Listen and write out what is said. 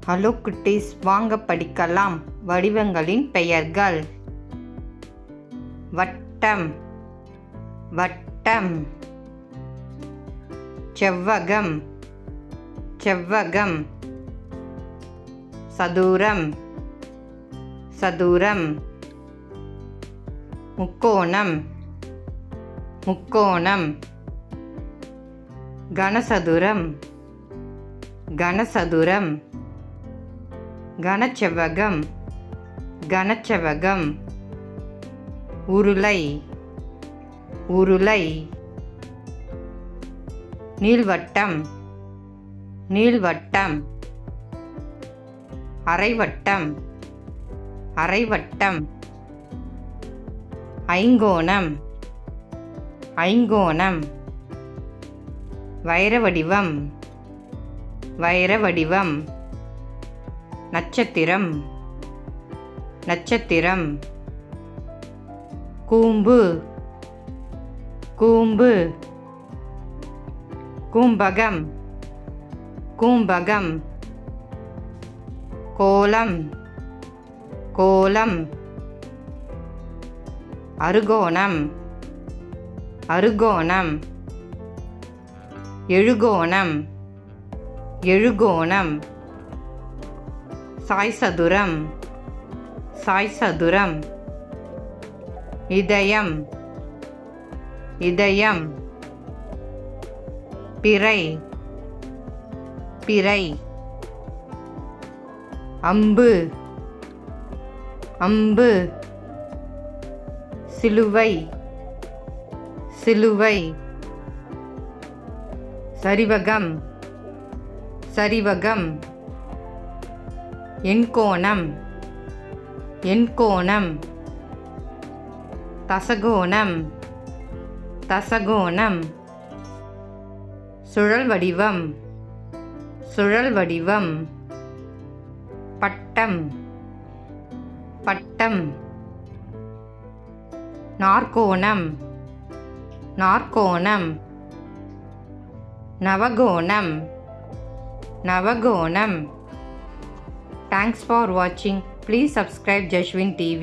Hello குட்டீஸ், வாங்க படிக்கலாம். வடிவங்களின் பெயர்கள்: வட்டம், வட்டம். செவ்வகம், செவ்வகம். சதுரம், சதுரம். முக்கோணம், முக்கோணம். கனசதுரம், கனசதுரம். கனச்செவ்வகம், கனச்செவ்வகம். உருளை, உருளை. நீள்வட்டம், நீள்வட்டம். அரைவட்டம், அரைவட்டம். ஐங்கோணம், ஐங்கோணம். வைரவடிவம், வைரவடிவம். நட்சத்திரம், நட்சத்திரம். கூம்பு, கூம்பு. கூம்பகம், கூம்பகம். கோலம், கோலம். அறுகோணம், அறுகோணம். எழுகோணம், எழுகோணம். சாய்சதுரம், சாய்சதுரம். இதயம், இதயம். பிறை, பிறை. அம்பு, அம்பு. சிலுவை, சிலுவை. சரிவகம், சரிவகம். எண்கோணம், எண்கோணம். தசகோணம், தசகோணம். சுழல் வடிவம், சுழல் வடிவம். பட்டம், பட்டம். நாற்கோணம், நாற்கோணம். நவகோணம், நவகோணம். Thanks for watching. Please subscribe Jashwin TV.